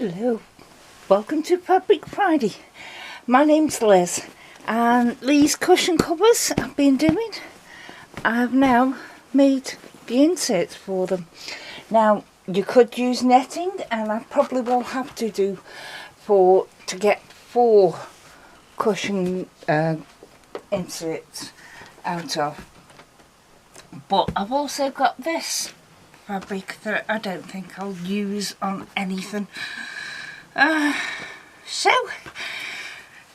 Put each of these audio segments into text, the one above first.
Hello, welcome to Fabric Friday. My name's Liz, and these cushion covers I've been doing, I've now made the inserts for them. Now you could use netting, and I probably will have to do to get 4 cushion inserts out of. But I've also got this fabric that I don't think I'll use on anything. So,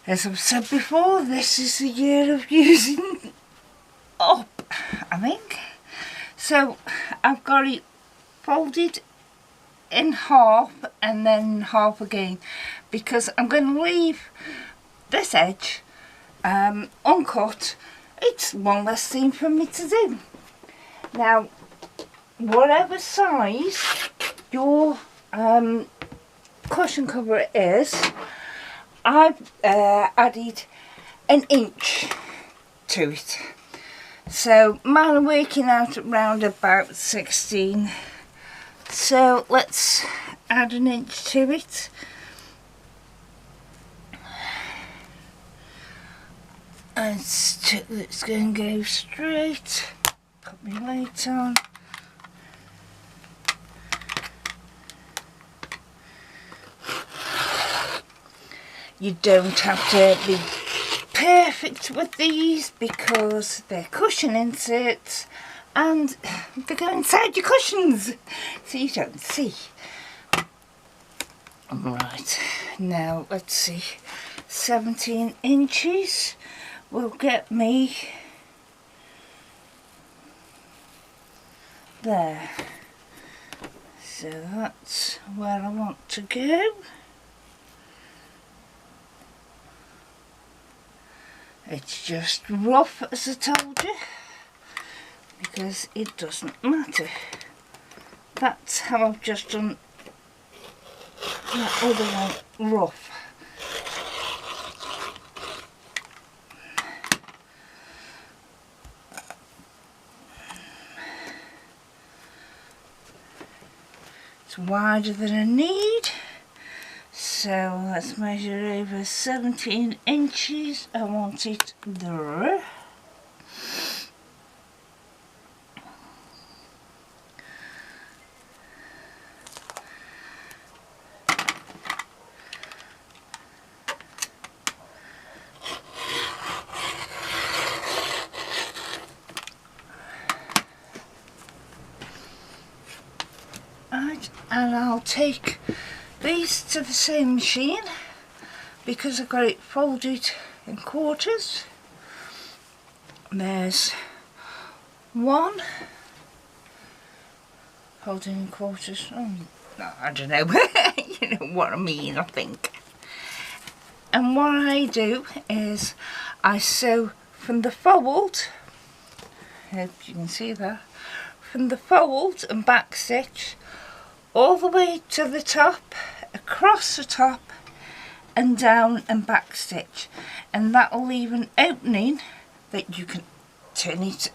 as I've said before, this is the year of using up, I think. So, I've got it folded in half and then half again, because I'm going to leave this edge uncut. It's one less thing for me to do. Now, whatever size your cushion cover is, I've added an inch to it. So mine are working out around about 16. So let's add an inch to it. And it's going to go straight. Put my light on. You don't have to be perfect with these because they're cushion inserts and they go inside your cushions so you don't see. Right, now let's see, 17 inches will get me there. So that's where I want to go. It's just rough, as I told you, because it doesn't matter. That's how I've just done that other one, rough. It's wider than I need. So let's measure over 17 inches. I want it there. Right, and I'll take these to the same machine because I've got it folded in quarters. There's one folded in quarters. Oh, no, I don't know. You know what I mean, I think. And what I do is I sew from the fold, I hope you can see that, from the fold and back stitch all the way to the top, across the top and down and back stitch, and that will leave an opening that you can turn it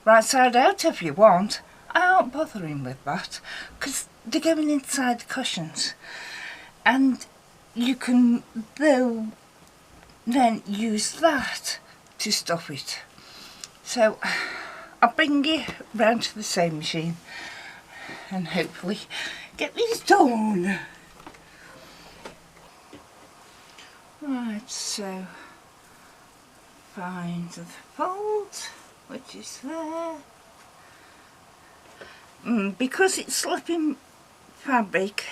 right side out if you want. I aren't bothering with that because they're going inside the cushions, and you can then use that to stuff it. So I'll bring you round to the sewing machine and hopefully get these done. Right, so find the fold, which is there. Because it's slipping fabric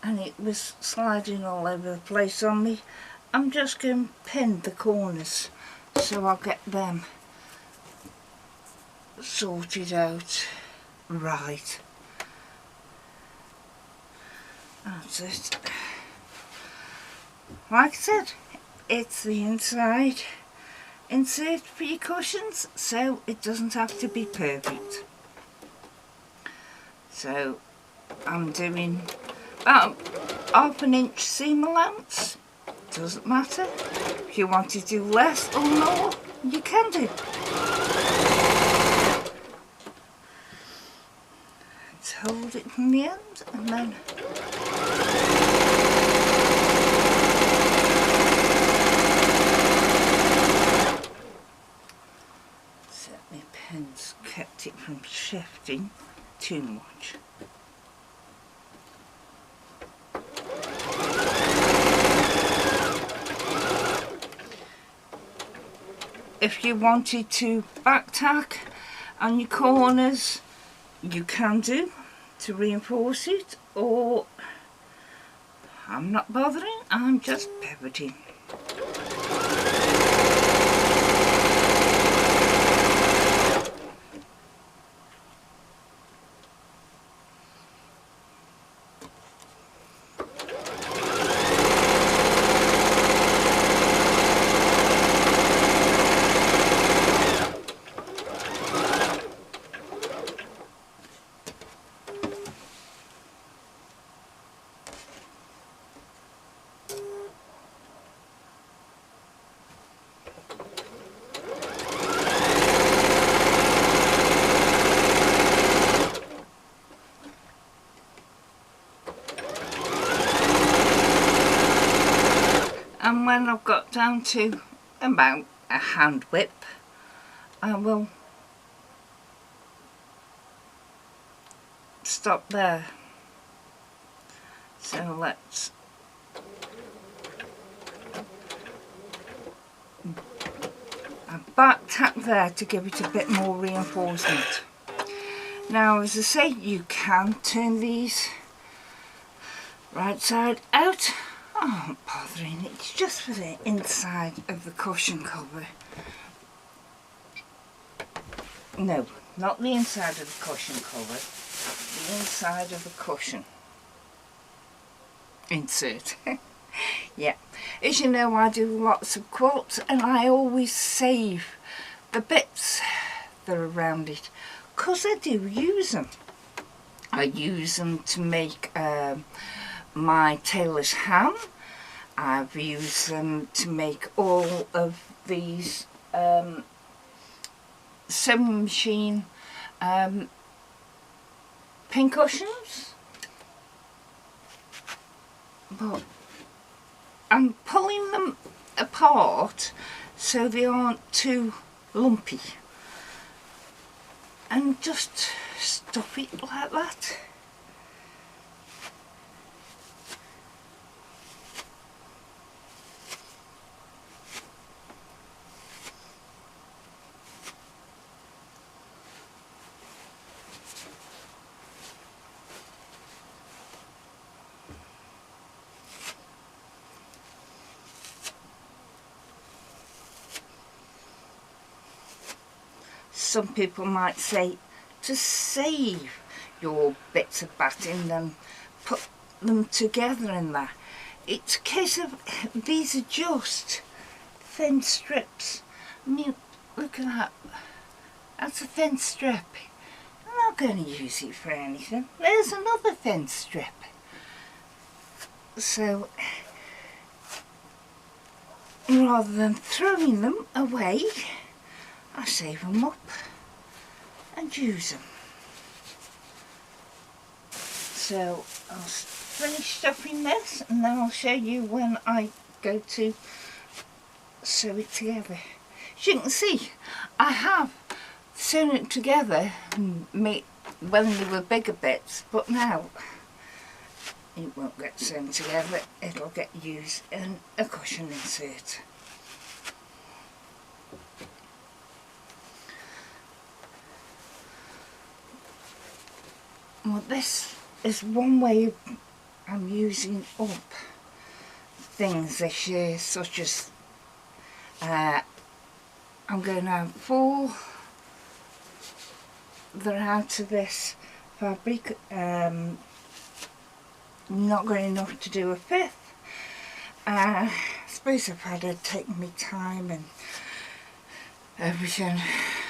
and it was sliding all over the place on me, I'm just going to pin the corners so I'll get them sorted out right. That's it. Like I said, it's the inside insert for your cushions, so it doesn't have to be perfect. So I'm doing about half an inch seam allowance. Doesn't matter. If you want to do less or more, you can do. Let's hold it from the end and then shifting too much. If you wanted to back tack on your corners, you can do to reinforce it, or I'm not bothering, I'm just pivoting. And when I've got down to about a hand whip, I will stop there. So let's back tack there to give it a bit more reinforcement. Now, as I say, you can turn these right side out. Oh, I'm not bothering, it's just for the inside of the cushion cover. No, not the inside of the cushion cover, the inside of the cushion insert. Yeah, as you know, I do lots of quilts and I always save the bits that are around it, because I do use them. I use them to make my tailor's ham. I've used them to make all of these sewing machine pincushions. But I'm pulling them apart so they aren't too lumpy, and just stuff it like that. Some people might say to save your bits of batting, then put them together in that. It's a case of, these are just thin strips. I mean, look at that. That's a thin strip. I'm not going to use it for anything. There's another thin strip. So, rather than throwing them away, I save them up and use them. So I'll finish stuffing this and then I'll show you when I go to sew it together. As you can see, I have sewn it together when they were bigger bits, but now it won't get sewn together, it'll get used in a cushion insert. Well, this is one way I'm using up things this year, such as I'm going to have 4 that are out of this fabric. Not got enough to do a 5th. I suppose if I'd have taken me time and everything,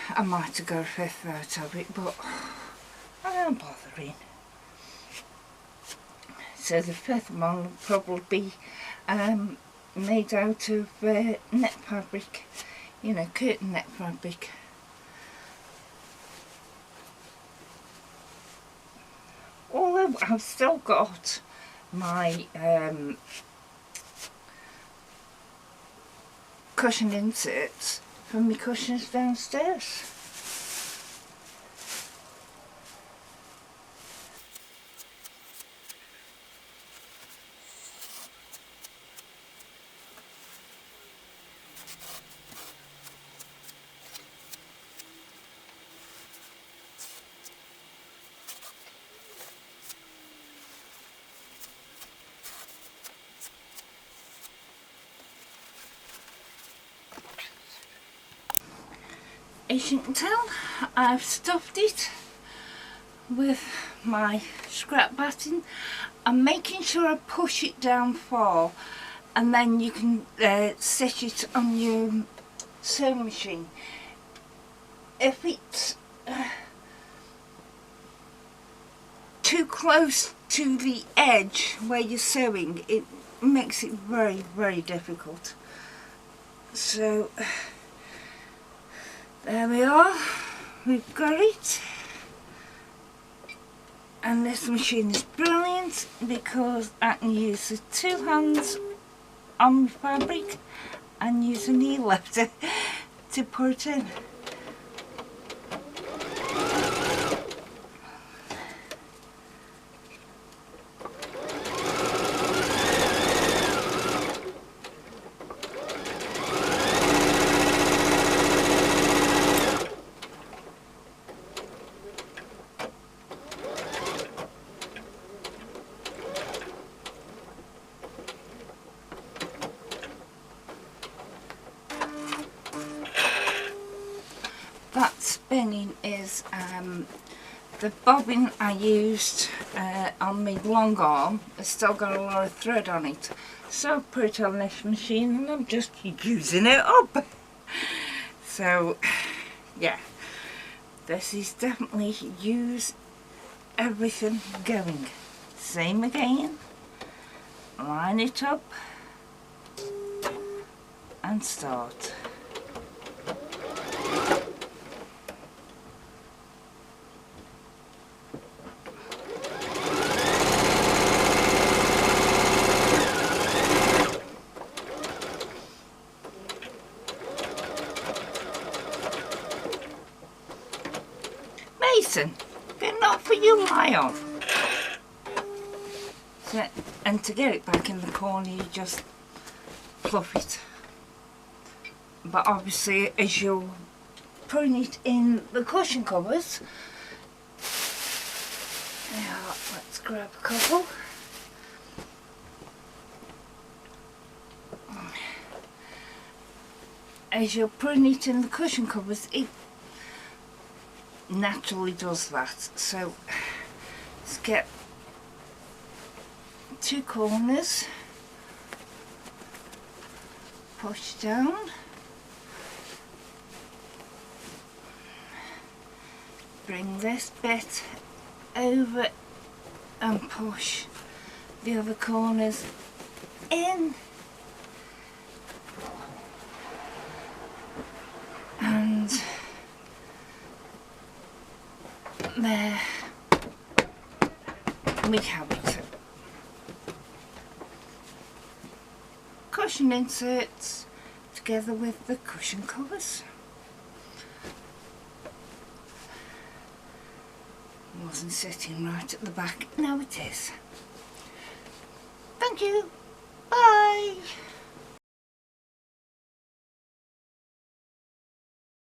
I might have got a 5th out of it, but I am bothering. So the 5th one will probably be made out of net fabric, you know, curtain net fabric. Although I've still got my cushion inserts from my cushions downstairs. as you can tell, I've stuffed it with my scrap batting. I'm making sure I push it down far, and then you can set it on your sewing machine. If it's too close to the edge where you're sewing, it makes it very, very difficult. So there we are, we've got it. And this machine is brilliant because I can use the two hands on the fabric and use a knee lifter to put it in. That spinning is the bobbin I used on my long arm has still got a lot of thread on it, so I put it on this machine and I'm just using it up. So yeah, this is definitely use everything going. Same again, line it up and start. Mason, they're not for you, Lion. So, and to get it back in the corner, you just fluff it. But obviously, as you're putting it in the cushion covers, yeah, let's grab a couple. As you're putting it in the cushion covers, it naturally does that. So let's get two corners, push down, bring this bit over and push the other corners in, and there we have it. Cushion inserts together with the cushion covers. Wasn't sitting right at the back, now it is. Thank you, bye.